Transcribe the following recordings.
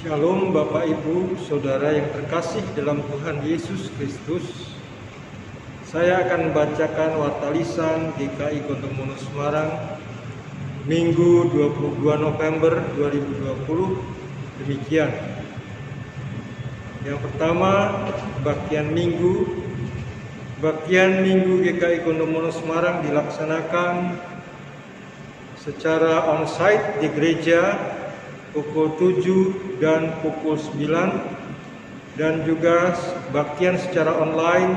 Shalom Bapak Ibu, Saudara yang terkasih dalam Tuhan Yesus Kristus. Saya akan membacakan warta lisan GKI Gondomono Semarang Minggu 22 November 2020 demikian. Yang pertama, Kebaktian Minggu. Kebaktian Minggu GKI Gondomono Semarang dilaksanakan secara on-site di gereja pukul 7 dan pukul 9, dan juga kebaktian secara online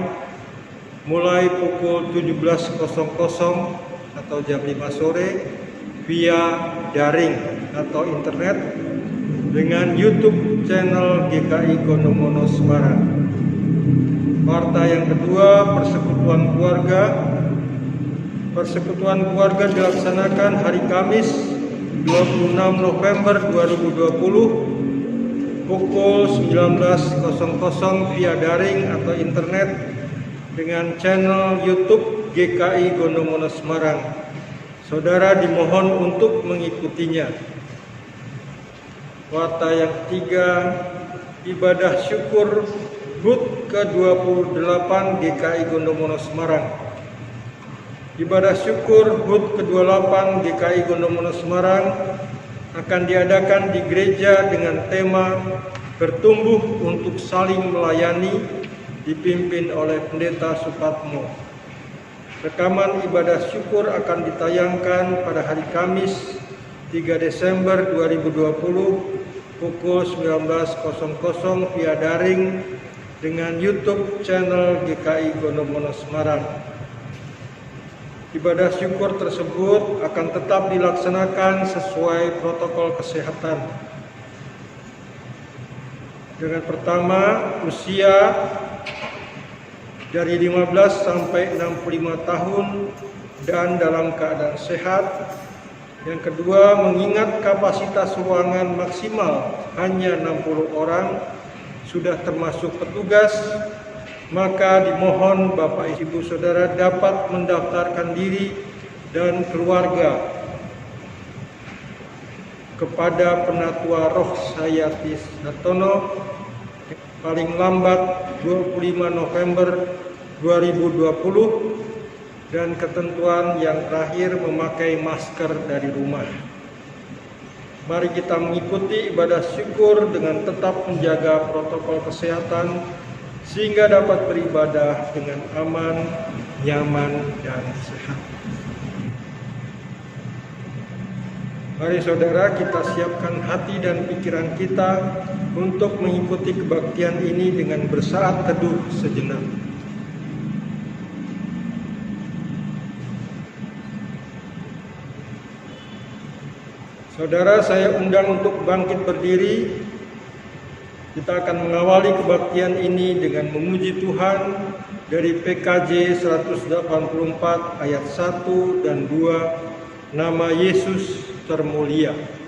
mulai pukul 17.00 atau jam 5 sore via daring atau internet dengan YouTube channel GKI Gondomono Semarang. Warta yang kedua, persekutuan keluarga. Persekutuan keluarga dilaksanakan hari Kamis 26 November 2020 pukul 19.00 via daring atau internet dengan channel YouTube GKI Gondomono Semarang. Saudara dimohon untuk mengikutinya. Warta yang ketiga, ibadah syukur HUT ke-28 GKI Gondomono Semarang. Ibadah syukur HUT ke-28 GKI Gondomono Semarang akan diadakan di gereja dengan tema Bertumbuh untuk Saling Melayani, dipimpin oleh Pendeta Supatmo. Rekaman ibadah syukur akan ditayangkan pada hari Kamis 3 Desember 2020 pukul 19.00 via daring dengan YouTube channel GKI Gondomono Semarang. Ibadah syukur tersebut akan tetap dilaksanakan sesuai protokol kesehatan. Dengan pertama, usia dari 15 sampai 65 tahun dan dalam keadaan sehat. Yang kedua, mengingat kapasitas ruangan maksimal hanya 60 orang, sudah termasuk petugas, maka dimohon Bapak Ibu Saudara dapat mendaftarkan diri dan keluarga kepada Penatua Roh Sayati Sartono paling lambat 25 November 2020, dan ketentuan yang terakhir memakai masker dari rumah. Mari kita mengikuti ibadah syukur dengan tetap menjaga protokol kesehatan sehingga dapat beribadah dengan aman, nyaman, dan sehat. Mari saudara, kita siapkan hati dan pikiran kita untuk mengikuti kebaktian ini dengan bersaat teduh sejenak. Saudara, saya undang untuk bangkit berdiri. Kita akan mengawali kebaktian ini dengan memuji Tuhan dari PKJ 184 ayat 1 dan 2, nama Yesus termulia. Hallelujah.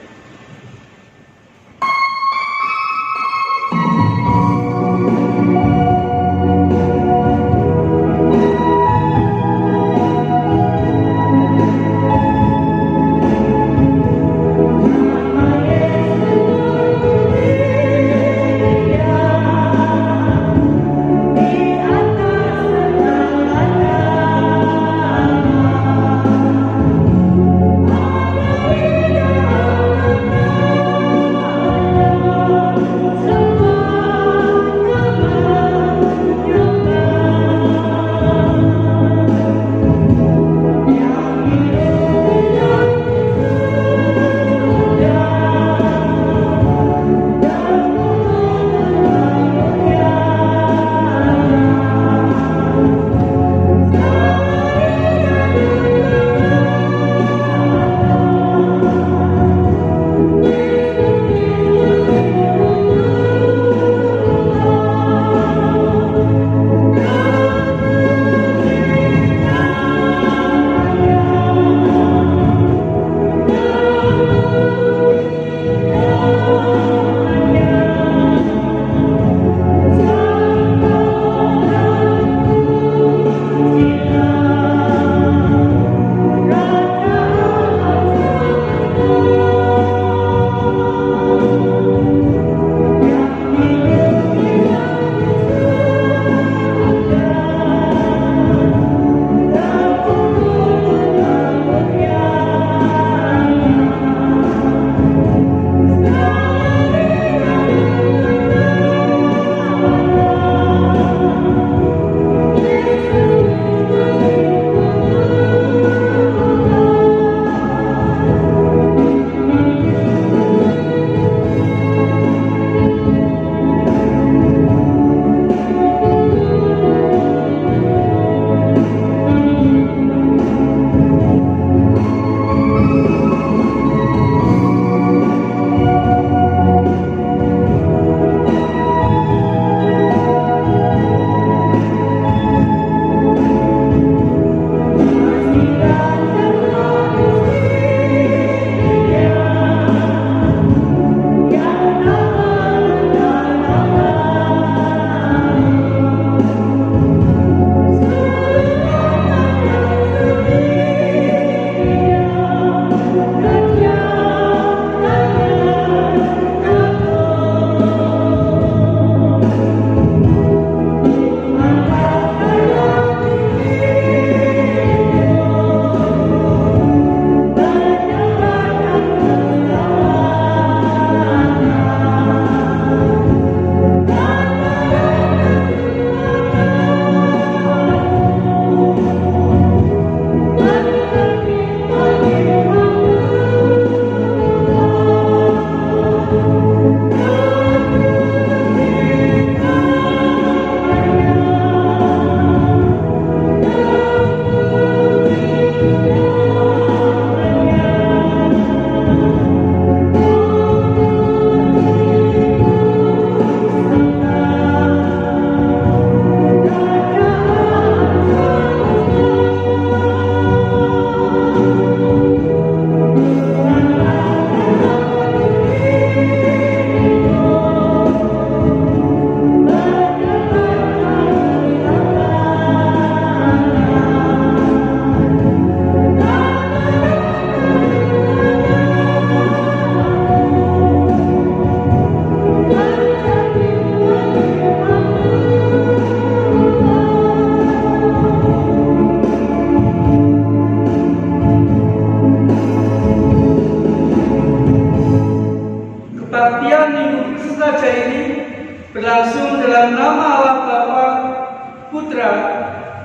Putra,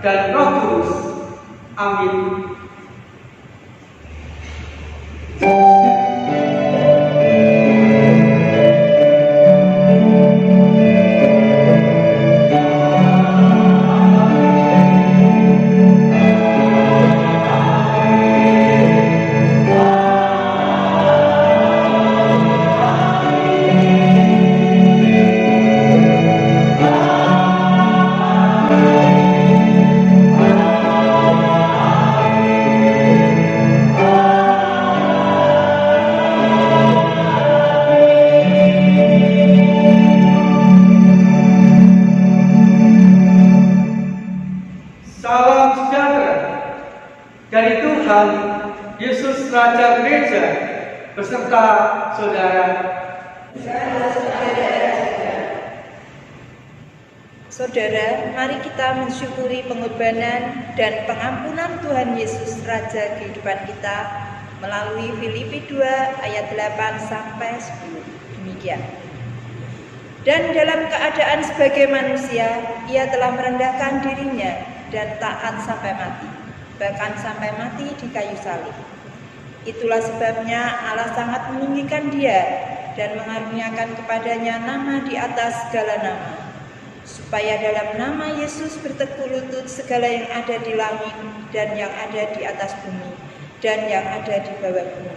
dan Roh Kudus. Amin. Salam sejahtera dari Tuhan Yesus Raja Gereja beserta saudara. Saudara, mari kita mensyukuri pengorbanan dan pengampunan Tuhan Yesus Raja kehidupan kita melalui Filipi 2 ayat 8 sampai 10. Demikian. Dan dalam keadaan sebagai manusia, ia telah merendahkan dirinya dan taat sampai mati, bahkan sampai mati di kayu salib. Itulah sebabnya Allah sangat meninggikan dia dan mengaruniakan kepadanya nama di atas segala nama, supaya dalam nama Yesus bertekuk lutut segala yang ada di langit dan yang ada di atas bumi dan yang ada di bawah bumi.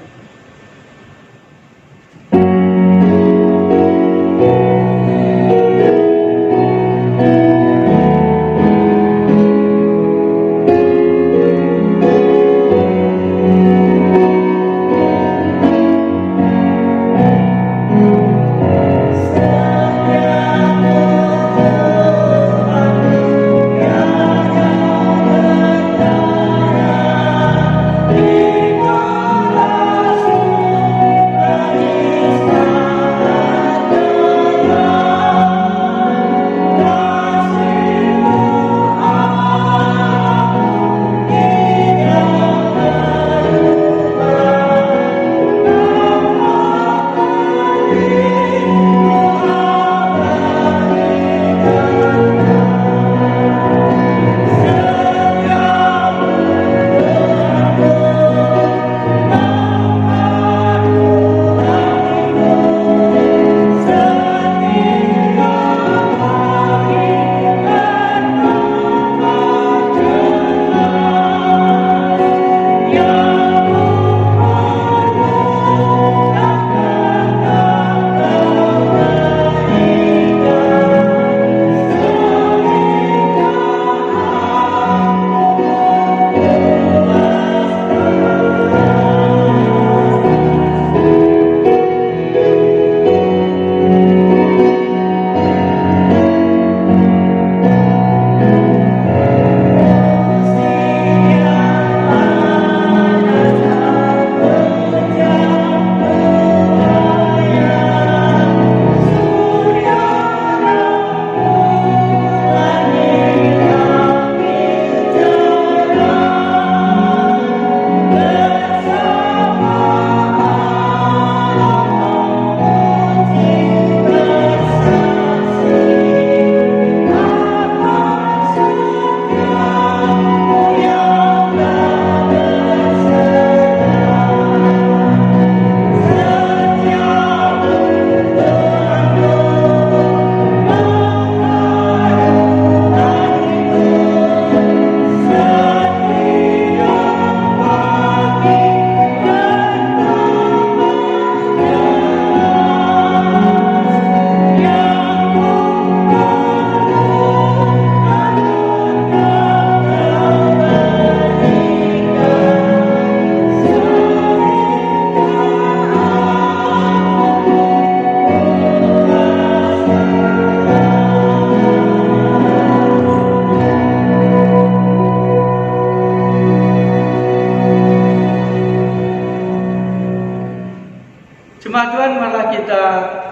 Jemaat Tuhan, malah kita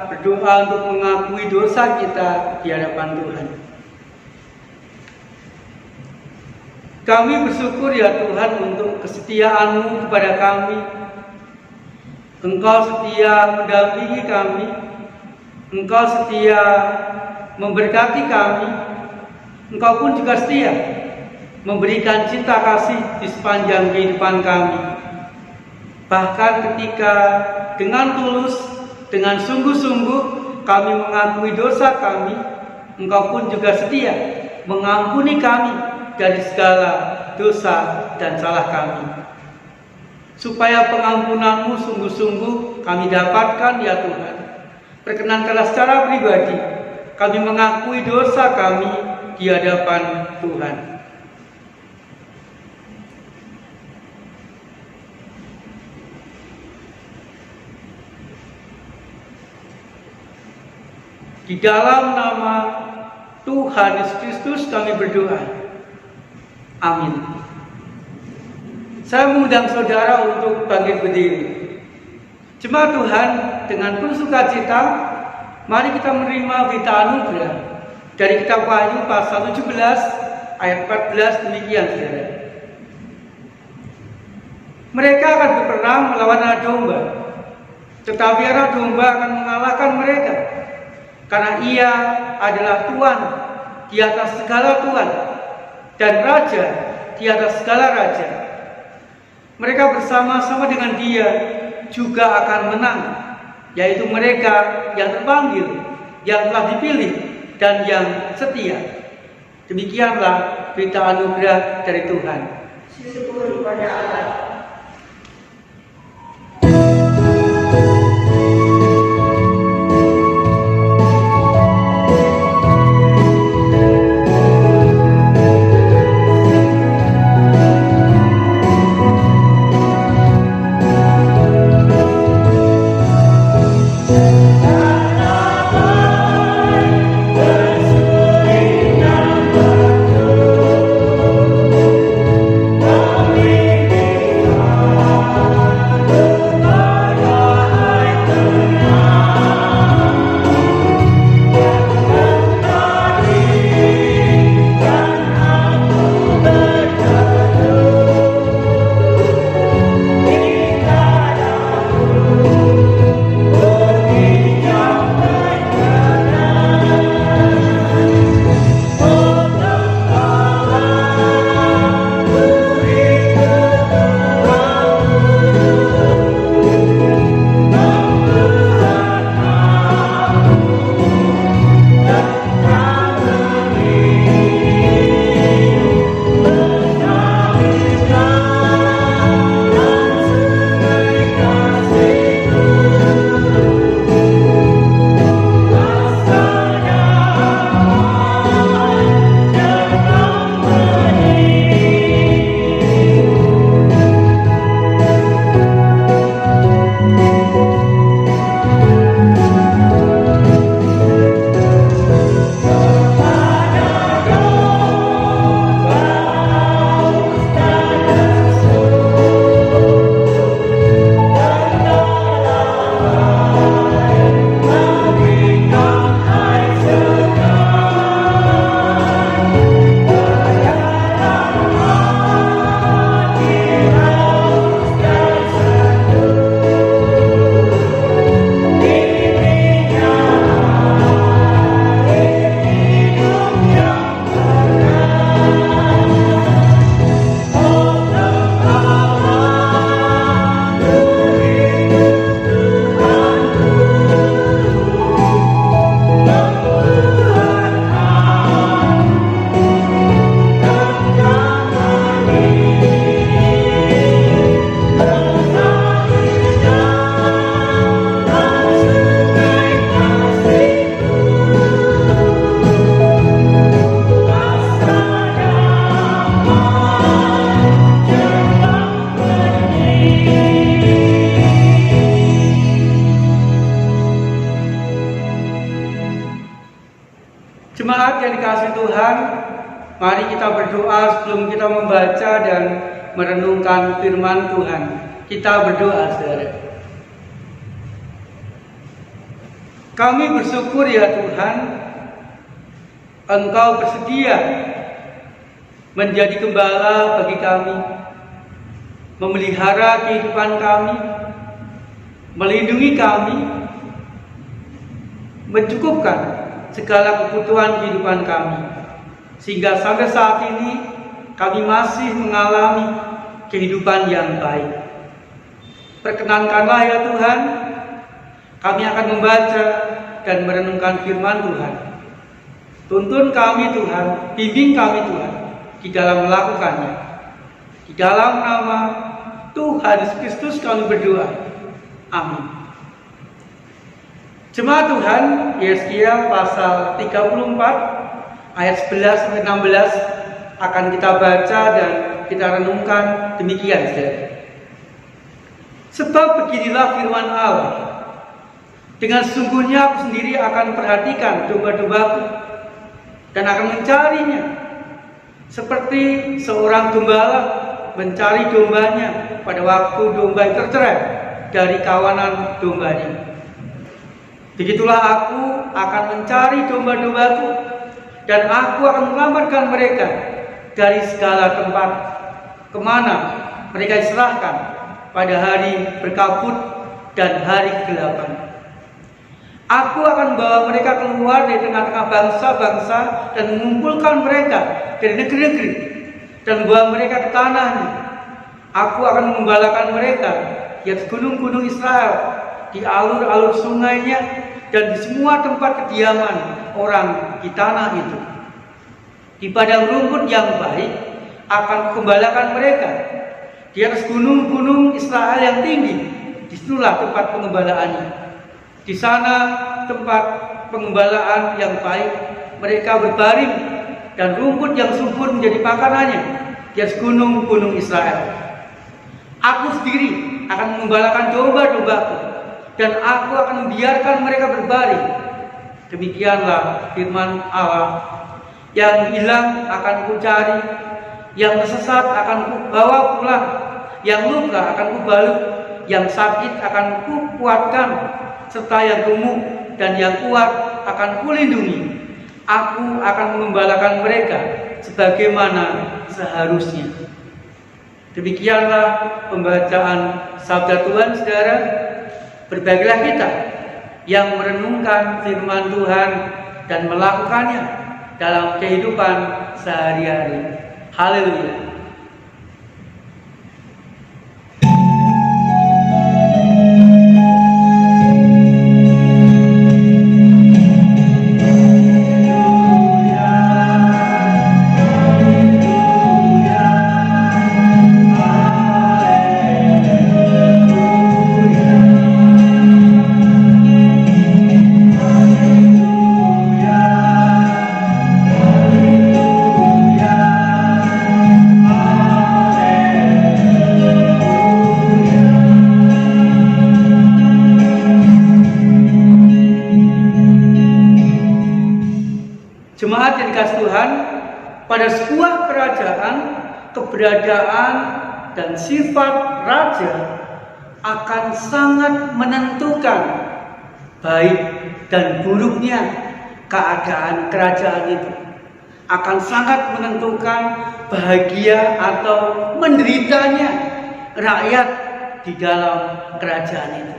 berdoa untuk mengakui dosa kita di hadapan Tuhan. Kami bersyukur ya Tuhan untuk kesetiaan-Mu kepada kami. Engkau setia mendampingi kami. Engkau setia memberkati kami. Engkau pun juga setia memberikan cinta kasih di sepanjang kehidupan kami. Bahkan ketika dengan tulus, dengan sungguh-sungguh kami mengakui dosa kami, Engkau pun juga setia mengampuni kami dari segala dosa dan salah kami. Supaya pengampunan-Mu sungguh-sungguh kami dapatkan ya Tuhan. Perkenankanlah secara pribadi kami mengakui dosa kami di hadapan Tuhan. Di dalam nama Tuhan Yesus Kristus kami berdoa. Amin. Saya mengundang saudara untuk bangkit berdiri. Jemaat Tuhan, dengan penuh sukacita, mari kita menerima berita anugerah dari kitab Wahyu pasal 17 ayat 14 demikian saudara. Mereka akan berperang melawan anak domba, tetapi anak domba akan mengalahkan mereka, karena ia adalah Tuhan di atas segala Tuhan dan Raja di atas segala Raja. Mereka bersama-sama dengan Dia juga akan menang, yaitu mereka yang terpanggil, yang telah dipilih, dan yang setia. Demikianlah berita anugerah dari Tuhan. Syukur kepada Allah. Jemaat yang dikasihi Tuhan, mari kita berdoa sebelum kita membaca dan merenungkan firman Tuhan. Kita berdoa, saudara. Kami bersyukur ya Tuhan, Engkau bersedia menjadi gembala bagi kami, memelihara kehidupan kami, melindungi kami, mencukupkan segala kebutuhan kehidupan kami. sehingga sampai saat ini kami masih mengalami kehidupan yang baik. Perkenankanlah ya Tuhan, kami akan membaca dan merenungkan firman Tuhan. Tuntun kami Tuhan, bimbing kami Tuhan di dalam melakukannya. Di dalam nama Tuhan Yesus Kristus kami berdoa. Amin. Jemaat Tuhan, Yesaya pasal 34 ayat 11 sampai 16 akan kita baca dan kita renungkan demikian saudara. Sebab beginilah firman Allah. Dengan sungguhnya aku sendiri akan perhatikan domba-dombaku dan akan mencarinya. Seperti seorang gembala mencari dombanya pada waktu domba tercerai dari kawanan dombanya. Begitulah aku akan mencari domba-dombaku dan aku akan menyelamatkan mereka dari segala tempat kemana mereka diserahkan pada hari berkabut dan hari kegelapan. Aku akan membawa mereka keluar dari tengah-tengah bangsa-bangsa dan mengumpulkan mereka dari negeri-negeri dan membawa mereka ke tanahnya. Aku akan mengembalakan mereka di atas gunung-gunung Israel, di alur-alur sungainya, dan di semua tempat kediaman orang di tanah itu. Di padang rumput yang baik akan kugembalakan mereka. Di atas gunung-gunung Israel yang tinggi, disitulah tempat pengembalaannya. Di sana tempat pengembalaan yang baik, mereka berbaring dan rumput yang subur menjadi makanannya di atas gunung-gunung Israel. Aku sendiri akan mengembalakan domba-dombaku dan aku akan membiarkan mereka berbaring. Demikianlah firman Allah. Yang hilang akan kucari, yang tersesat akan kubawa pulang, yang luka akan kubalut, yang sakit akan kukuatkan, serta yang gemuk dan yang kuat akan kulindungi. Aku akan mengembalakan mereka sebagaimana seharusnya. Demikianlah pembacaan sabda Tuhan, saudara. Berbahagialah kita yang merenungkan firman Tuhan dan melakukannya dalam kehidupan sehari-hari. Haleluya. Jemaat yang dikasihi Tuhan, pada sebuah kerajaan, keberadaan dan sifat raja akan sangat menentukan baik dan buruknya keadaan kerajaan itu. Akan sangat menentukan bahagia atau menderitanya rakyat di dalam kerajaan itu.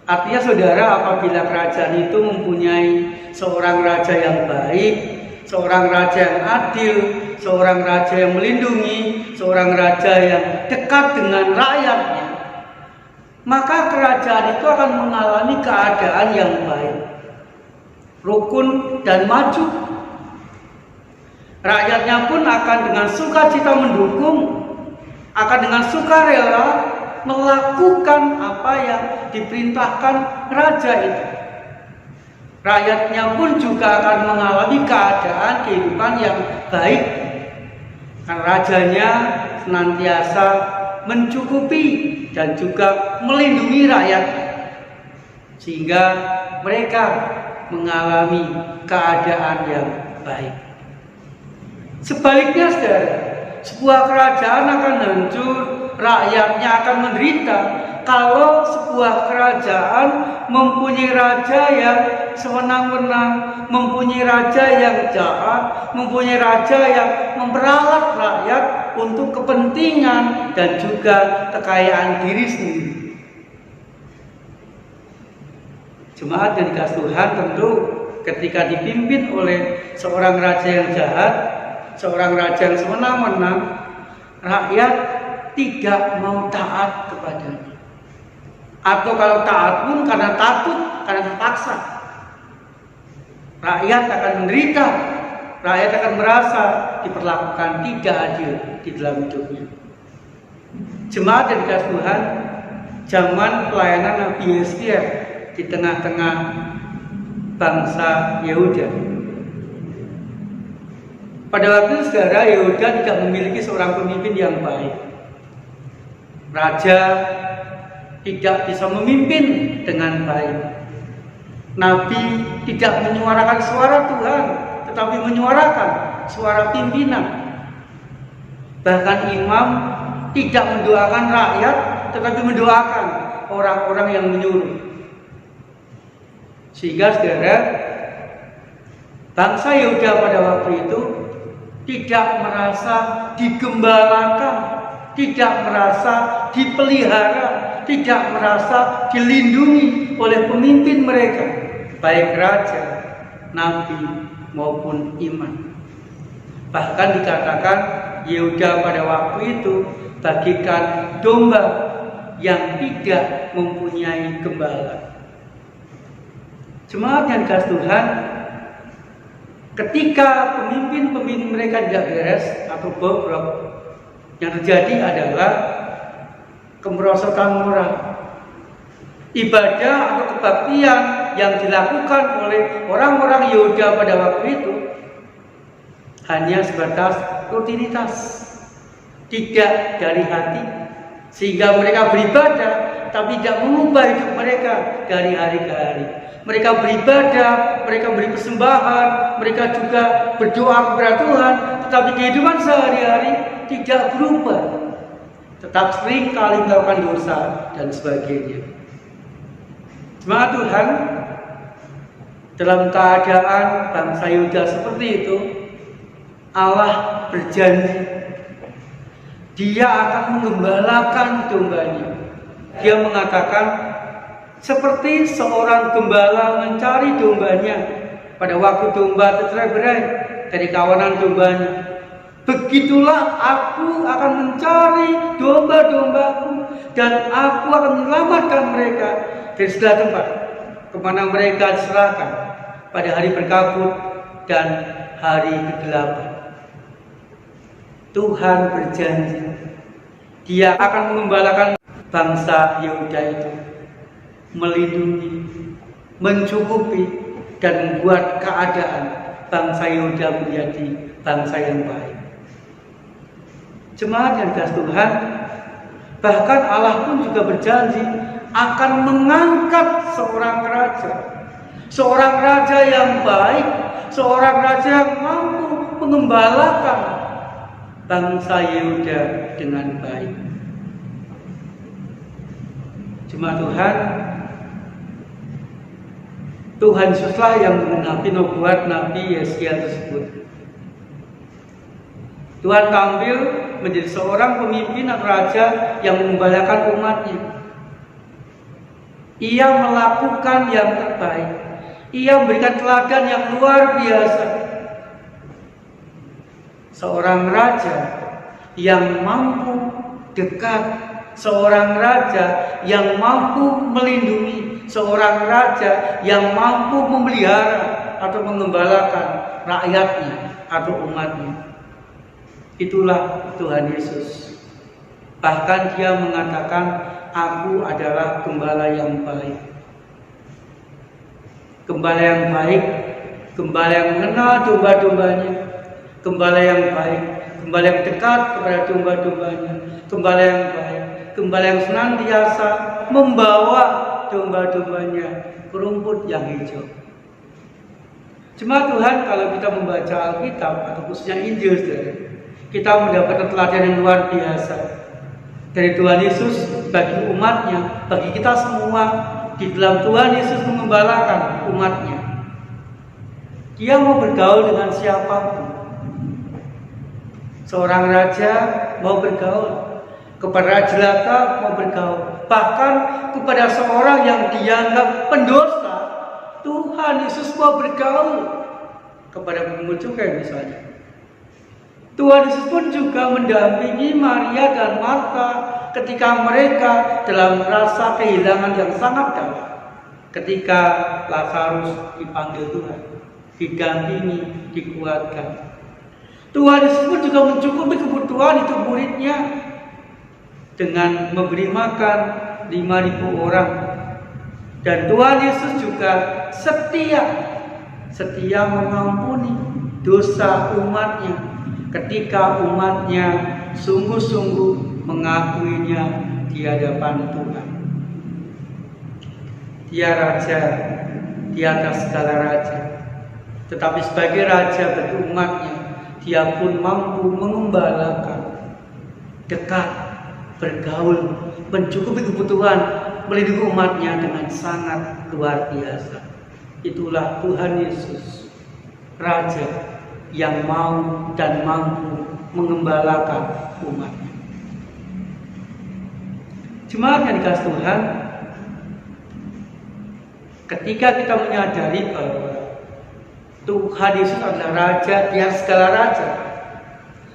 Artinya saudara, apabila kerajaan itu mempunyai seorang raja yang baik, seorang raja yang adil, seorang raja yang melindungi, seorang raja yang dekat dengan rakyatnya, maka kerajaan itu akan mengalami keadaan yang baik, rukun dan maju. Rakyatnya pun akan dengan sukacita mendukung, akan dengan sukarela melakukan apa yang diperintahkan raja itu. Rakyatnya pun juga akan mengalami keadaan kehidupan yang baik, karena rajanya senantiasa mencukupi dan juga melindungi rakyat, sehingga mereka mengalami keadaan yang baik. Sebaliknya saudara, sebuah kerajaan akan hancur, rakyatnya akan menderita kalau sebuah kerajaan mempunyai raja yang sewenang-wenang, mempunyai raja yang jahat, mempunyai raja yang memperalat rakyat untuk kepentingan dan juga kekayaan diri sendiri. Jemaat yang dikasihi Tuhan, tentu ketika dipimpin oleh seorang raja yang jahat, seorang raja yang semena-mena, rakyat tidak mau taat kepadanya. Atau kalau taat pun karena takut, karena terpaksa. Rakyat akan menderita, rakyat akan merasa diperlakukan tidak adil di dalam hidupnya. Jemaat yang dikasihi Tuhan, zaman pelayanan Nabi Yeskiel di tengah-tengah bangsa Yehuda. Pada waktu itu saudara, Yehuda tidak memiliki seorang pemimpin yang baik. Raja tidak bisa memimpin dengan baik. Nabi tidak menyuarakan suara Tuhan, tetapi menyuarakan suara pimpinan. Bahkan imam tidak mendoakan rakyat, tetapi mendoakan orang-orang yang menyuruh. Sehingga saudara, bangsa Yehuda pada waktu itu tidak merasa digembalakan, tidak merasa dipelihara, tidak merasa dilindungi oleh pemimpin mereka, baik raja, nabi maupun imam. Bahkan dikatakan Yehuda pada waktu itu bagikan domba yang tidak mempunyai gembala. Jemaat yang dikasihi Tuhan, ketika pemimpin-pemimpin mereka tidak beres atau bobrok, yang terjadi adalah kemerosotan moral. Ibadah atau kebaktian yang dilakukan oleh orang-orang Yehuda pada waktu itu hanya sebatas rutinitas, tidak dari hati, sehingga mereka beribadah tapi tidak mengubah hidup mereka dari hari ke hari. Mereka beribadah, mereka beri persembahan, mereka juga berdoa kepada Tuhan, tetapi kehidupan sehari-hari tidak berubah, tetap sering kali melakukan dosa dan sebagainya. Jemaat Tuhan, dalam keadaan bangsa Yehuda seperti itu, Allah berjanji Dia akan menggembalakan dombanya. Dia mengatakan, seperti seorang gembala mencari dombanya pada waktu domba tercerai-berai dari kawanan dombanya, begitulah aku akan mencari domba-dombaku dan aku akan menyelamatkan mereka dari segala tempat kemana mereka diserahkan pada hari berkabut dan hari kegelapan. Tuhan berjanji Dia akan mengembalakan bangsa Yehuda itu, melindungi, mencukupi, dan membuat keadaan bangsa Yehuda menjadi bangsa yang baik. Jemaat yang dikasihi Tuhan, bahkan Allah pun juga berjanji akan mengangkat seorang raja yang baik, seorang raja yang mampu mengembalakan bangsa Yehuda dengan baik. Jemaat Tuhan, Tuhan Yesuslah yang menggenapi nubuat Nabi Yeskiel tersebut. Tuhan tampil menjadi seorang pemimpin atau raja yang mengembalakan umatnya. Ia melakukan yang terbaik. Ia memberikan teladan yang luar biasa. Seorang raja yang mampu dekat, seorang raja yang mampu melindungi, seorang raja yang mampu memelihara atau mengembalakan rakyatnya atau umatnya. Itulah Tuhan Yesus. Bahkan Dia mengatakan, aku adalah gembala yang baik. Gembala yang baik, gembala yang mengenal domba-dombanya, gembala yang baik, gembala yang dekat kepada domba-dombanya, gembala yang baik, gembala yang senantiasa membawa domba-dombanya ke rumput yang hijau. Jemaat Tuhan, kalau kita membaca Alkitab atau khususnya Injil, kita mendapatkan teladan yang luar biasa dari Tuhan Yesus bagi umatnya, bagi kita semua. Di dalam Tuhan Yesus mengembalakan umatnya. Dia mau bergaul dengan siapapun. Seorang raja mau bergaul, kepada raja jelata mau bergaul, bahkan kepada seorang yang dianggap pendosa Tuhan Yesus mau bergaul kepada pemungut cukai misalnya. Tuhan Yesus pun juga mendampingi Maria dan Marta ketika mereka dalam rasa kehilangan yang sangat dalam. Ketika Lazarus dipanggil Tuhan, didampingi, dikuatkan. Tuhan Yesus pun juga mencukupi kebutuhan itu muridnya dengan memberi makan 5.000 orang. Dan Tuhan Yesus juga setia mengampuni dosa umatnya ketika umatnya sungguh-sungguh mengakuinya di hadapan Tuhan. Dia raja di atas segala raja, tetapi sebagai raja bagi umatnya, dia pun mampu mengembalakan, dekat, bergaul, mencukupi kebutuhan, melindungi umatnya dengan sangat luar biasa. Itulah Tuhan Yesus, Raja yang mau dan mampu mengembalakan umatnya. Jemaat yang dikasihi Tuhan, ketika kita menyadari bahwa Tuhan Yesus adalah Raja di atas segala raja,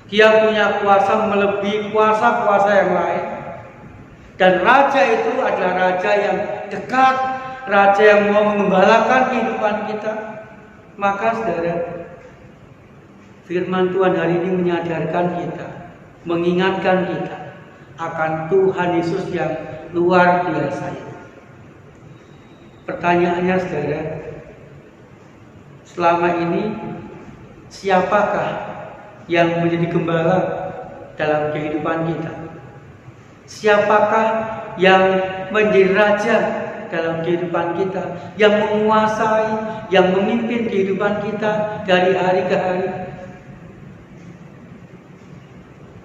Dia punya kuasa melebihi kuasa-kuasa yang lain, dan Raja itu adalah Raja yang dekat, Raja yang mau mengembalakan kehidupan kita. Maka saudara, firman Tuhan hari ini menyadarkan kita, mengingatkan kita akan Tuhan Yesus yang luar biasa itu. Pertanyaannya saudara, selama ini siapakah yang menjadi gembala dalam kehidupan kita? Siapakah yang menjadi raja dalam kehidupan kita, yang menguasai, yang memimpin kehidupan kita dari hari ke hari?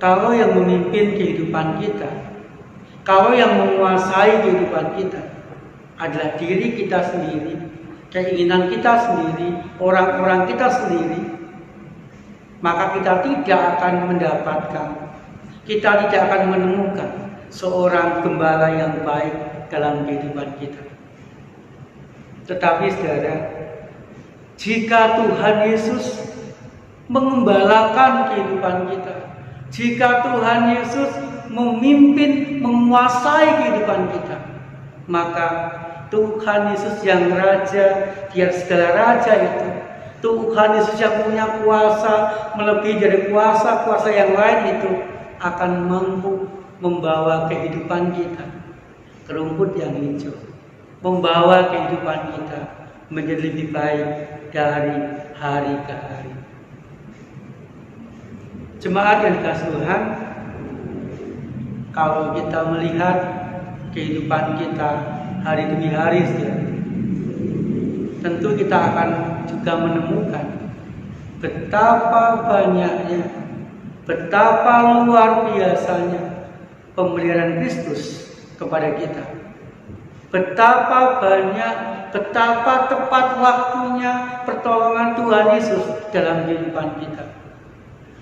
Kalau yang memimpin kehidupan kita, kalau yang menguasai kehidupan kita adalah diri kita sendiri, keinginan kita sendiri, orang-orang kita sendiri, maka kita tidak akan mendapatkan, kita tidak akan menemukan seorang gembala yang baik dalam kehidupan kita. Tetapi saudara, jika Tuhan Yesus mengembalakan kehidupan kita, jika Tuhan Yesus memimpin, menguasai kehidupan kita, maka Tuhan Yesus yang Raja di atas segala raja itu, Tuhan Yesus yang punya kuasa melebihi dari kuasa-kuasa yang lain itu, akan mampu membawa kehidupan kita ke rumput yang hijau, membawa kehidupan kita menjadi lebih baik dari hari ke hari. Jemaat yang dikasihi Tuhan, kalau kita melihat kehidupan kita hari demi hari, tentu kita akan juga menemukan betapa banyaknya, betapa luar biasanya pemeliharaan Kristus kepada kita. Betapa banyak, betapa tepat waktunya pertolongan Tuhan Yesus dalam kehidupan kita.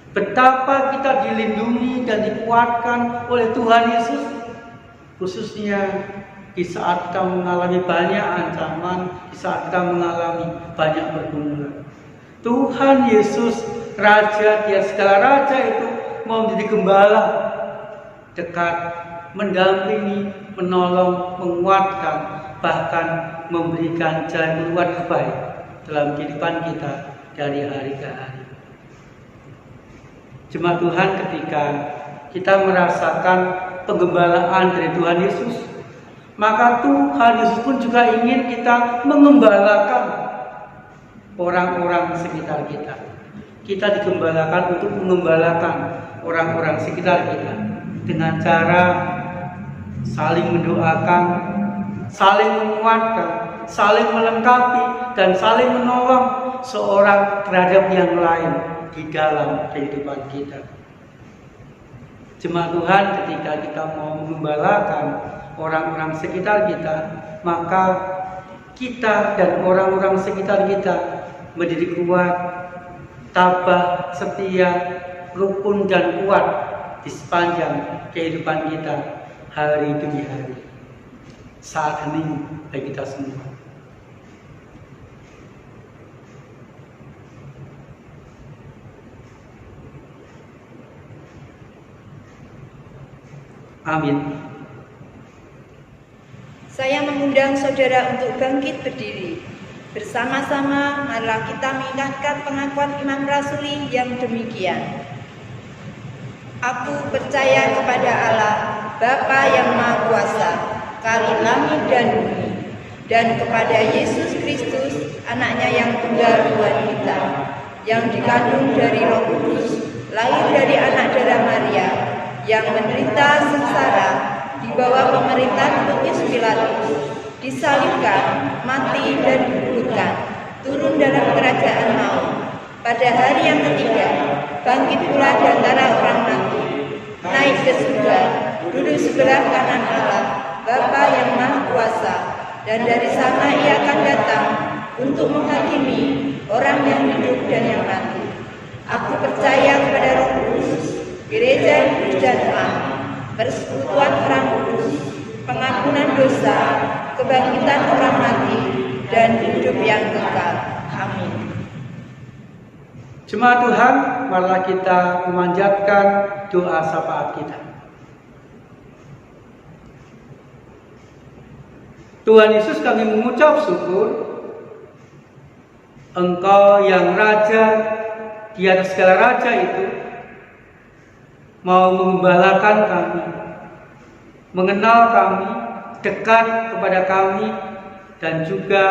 Betapa kita dilindungi dan dikuatkan oleh Tuhan Yesus, khususnya di saat kita mengalami banyak ancaman, di saat kita mengalami banyak pergumulan. Tuhan Yesus, Raja di atas segala raja itu, mau menjadi gembala, dekat, mendampingi, menolong, menguatkan, bahkan memberikan jalan keluar terbaik dalam kehidupan kita dari hari ke hari. Jemaat Tuhan, ketika kita merasakan penggembalaan dari Tuhan Yesus, maka Tuhan Yesus pun juga ingin kita mengembalakan orang-orang sekitar kita. Kita digembalakan untuk mengembalakan orang-orang sekitar kita dengan cara saling mendoakan, saling menguatkan, saling melengkapi, dan saling menolong seorang terhadap yang lain di dalam kehidupan kita. Jemaat Tuhan, ketika kita mau mengembalakan orang-orang sekitar kita, maka kita dan orang-orang sekitar kita menjadi kuat, tabah, setia, rukun dan kuat di sepanjang kehidupan kita hari demi hari, saat hening bagi kita semua. Amin. Saya mengundang saudara untuk bangkit berdiri. Bersama-sama marilah kita mengingatkan pengakuan iman rasuli yang demikian. Aku percaya kepada Allah, Bapa yang Maha Kuasa, Kali langit dan bumi, dan kepada Yesus Kristus, Anaknya yang tunggal Tuhan kita, yang dikandung dari Roh Kudus, lahir dari anak darah Maria, yang menderita sengsara di bawah pemerintahan Pontius Pilatus, disalibkan, mati dan dikuburkan, turun dalam kerajaan maut. Pada hari yang ketiga, bangkit pula dari antara orang mati, naik ke surga, duduk sebelah kanan Allah, Bapa yang Maha Kuasa, dan dari sana Ia akan datang untuk menghakimi orang yang hidup dan yang mati. Aku percaya kepada Roh Kudus, gereja yang kudus dan aman, persekutuan orang kudus, pengampunan dosa, kebangkitan orang mati, dan hidup yang kekal. Amin. Jemaat Tuhan, marilah kita memanjatkan doa syafaat kita. Tuhan Yesus, kami mengucap syukur, Engkau yang Raja di atas segala raja itu mau mengembalakan kami, mengenal kami, dekat kepada kami, dan juga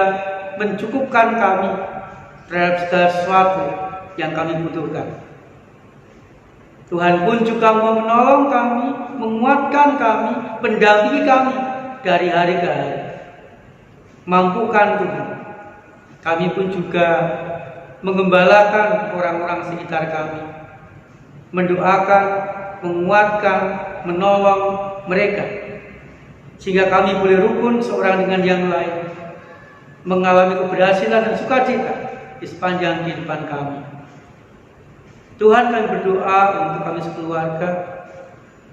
mencukupkan kami terhadap segala sesuatu yang kami butuhkan. Tuhan pun juga mau menolong kami, menguatkan kami, mendampingi kami dari hari ke hari. Mampukan Tuhan, kami pun juga mengembalakan orang-orang sekitar kami, mendoakan, menguatkan, menolong mereka, sehingga kami boleh rukun seorang dengan yang lain, mengalami keberhasilan dan sukacita di sepanjang kehidupan kami. Tuhan, kami berdoa untuk kami sekeluarga,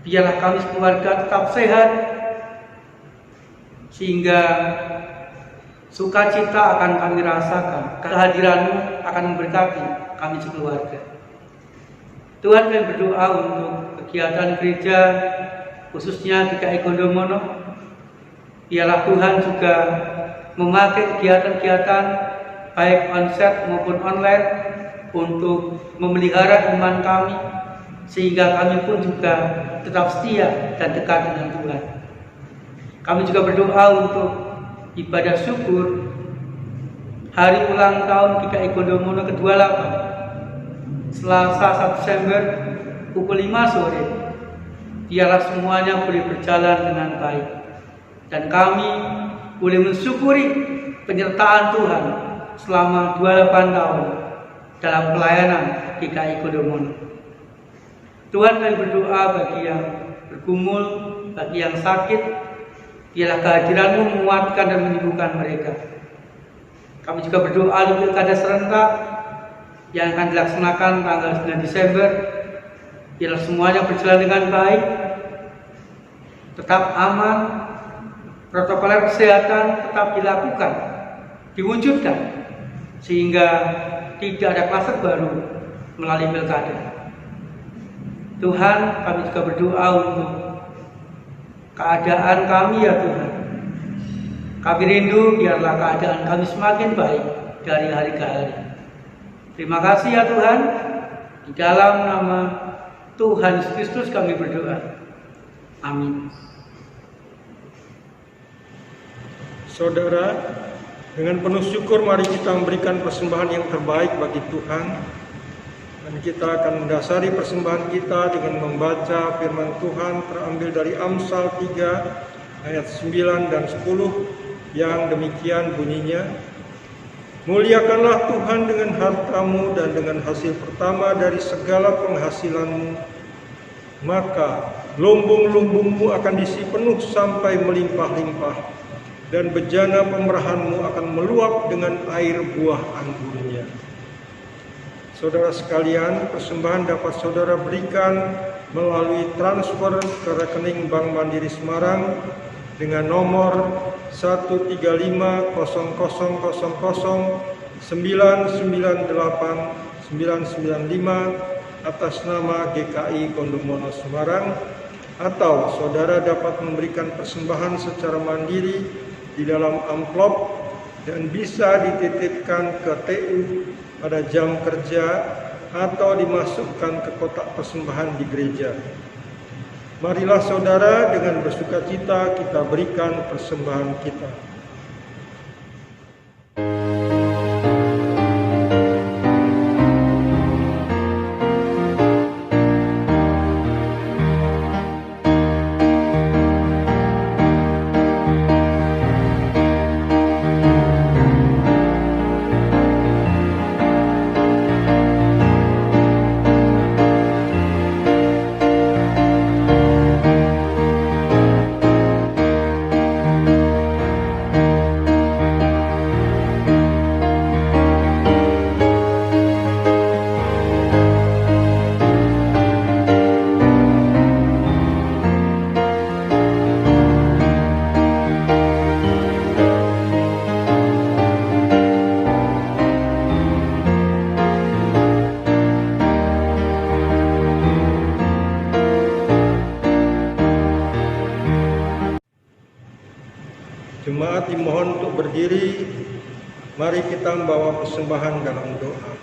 biarlah kami sekeluarga tetap sehat, sehingga sukacita akan kami rasakan, kehadiran-Mu akan memberkati kami sekeluarga. Tuhan, kami berdoa untuk kegiatan gereja, khususnya GKI Gondomono. Biarlah Tuhan juga memakai kegiatan-kegiatan baik onsite maupun online untuk memelihara iman kami, sehingga kami pun juga tetap setia dan dekat dengan Tuhan. Kami juga berdoa untuk ibadah syukur hari ulang tahun GKI Gondomono ke-28, Selasa 1 Desember pukul 5 sore. Biarlah semuanya boleh berjalan dengan baik, dan kami boleh mensyukuri penyertaan Tuhan selama 28 tahun dalam pelayanan GKI Gondomono. Tuhan, kami berdoa bagi yang bergumul, bagi yang sakit, biarlah kehadiran-Mu menguatkan dan menyembuhkan mereka. Kami juga berdoa untuk pilkada serentak yang akan dilaksanakan tanggal 9 Desember. Biarlah semuanya berjalan dengan baik, tetap aman, protokol kesehatan tetap dilakukan, diwujudkan, sehingga tidak ada kluster baru melalui pilkada. Tuhan, kami juga berdoa untuk keadaan kami, ya Tuhan. Kami rindu biarlah keadaan kami semakin baik dari hari ke hari. Terima kasih ya Tuhan. Di dalam nama Tuhan Yesus Kristus kami berdoa. Amin. Saudara, dengan penuh syukur mari kita memberikan persembahan yang terbaik bagi Tuhan. Dan kita akan mendasari persembahan kita dengan membaca firman Tuhan terambil dari Amsal 3 ayat 9 dan 10 yang demikian bunyinya. Muliakanlah Tuhan dengan hartamu dan dengan hasil pertama dari segala penghasilanmu, maka lumbung-lumbungmu akan diisi penuh sampai melimpah-limpah, dan bejana pemerahanmu akan meluap dengan air buah anggurnya. Saudara sekalian, persembahan dapat saudara berikan melalui transfer ke rekening Bank Mandiri Semarang dengan nomor 1350009989995 atas nama GKI Gondomono Semarang, atau saudara dapat memberikan persembahan secara mandiri di dalam amplop dan bisa dititipkan ke TU pada jam kerja atau dimasukkan ke kotak persembahan di gereja. Marilah saudara dengan bersukacita kita berikan persembahan kita. Jemaat dimohon untuk berdiri. Mari kita membawa persembahan dalam doa.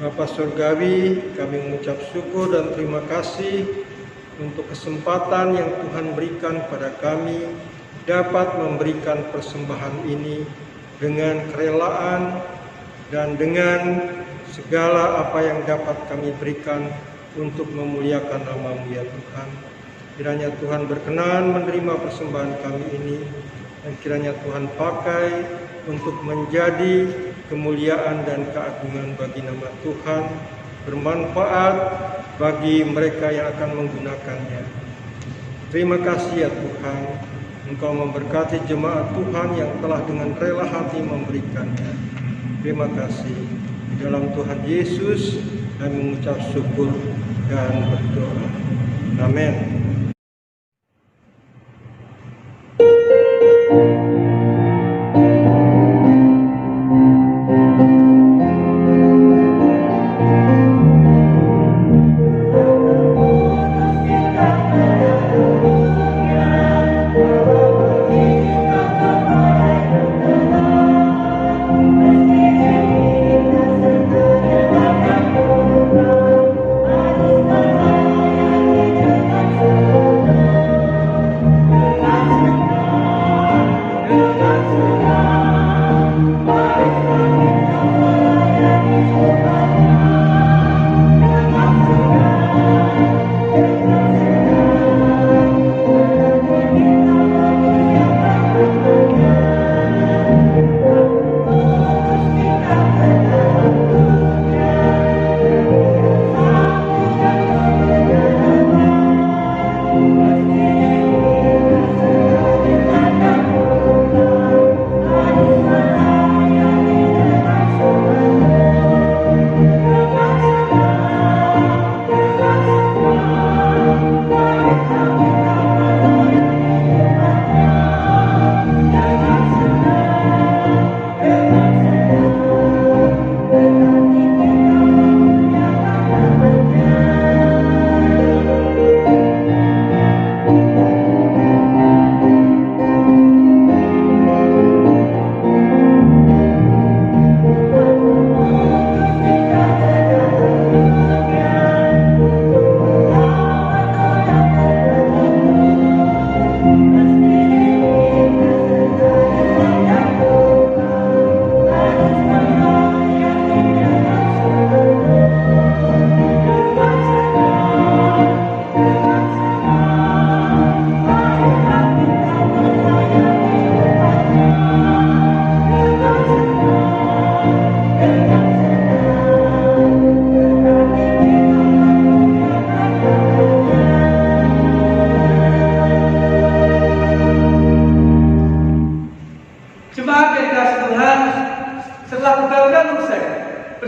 Bapa Surgawi, kami mengucap syukur dan terima kasih untuk kesempatan yang Tuhan berikan pada kami dapat memberikan persembahan ini dengan kerelaan dan dengan segala apa yang dapat kami berikan untuk memuliakan nama-Mu ya Tuhan. Kiranya Tuhan berkenan menerima persembahan kami ini, dan kiranya Tuhan pakai untuk menjadi kemuliaan dan keagungan bagi nama Tuhan, bermanfaat bagi mereka yang akan menggunakannya. Terima kasih ya Tuhan, Engkau memberkati jemaat Tuhan yang telah dengan rela hati memberikannya. Terima kasih. Di dalam Tuhan Yesus kami mengucap syukur dan berdoa. Amin.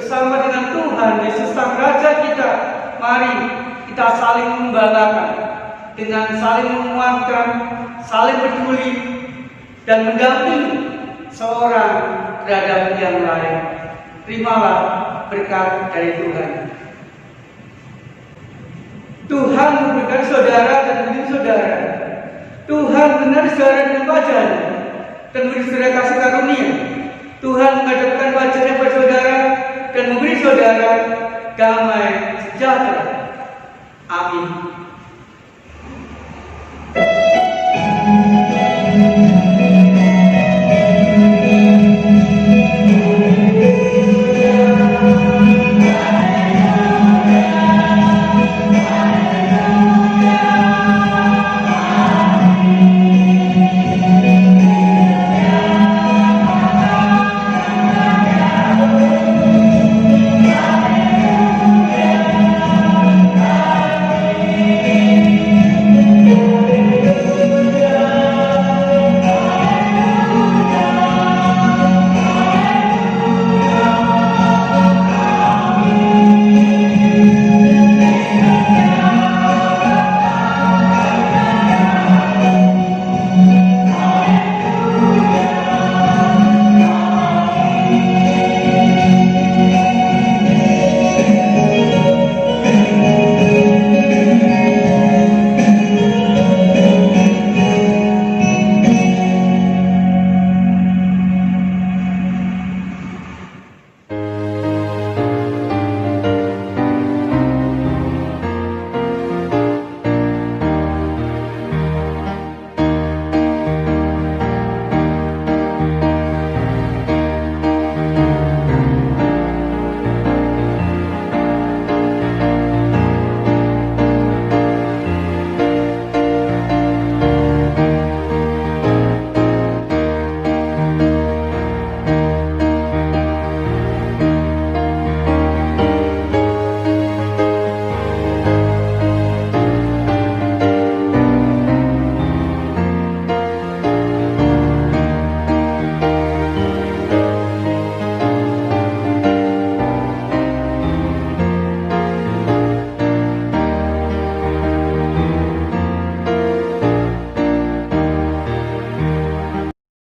bersama dengan Tuhan Yesus Sang Raja kita, mari kita saling membanggakan dengan saling menguatkan, saling peduli dan mendampingi seorang terhadap yang lain. Terimalah berkat dari Tuhan. Tuhan memberikan saudara dan memberi saudara. Tuhan benar saudara dengan wajahnya dan memberi saudara kasih karunia. Tuhan menghadapkan wajahnya pada saudara dan memberi saudara damai sejahtera. Amin.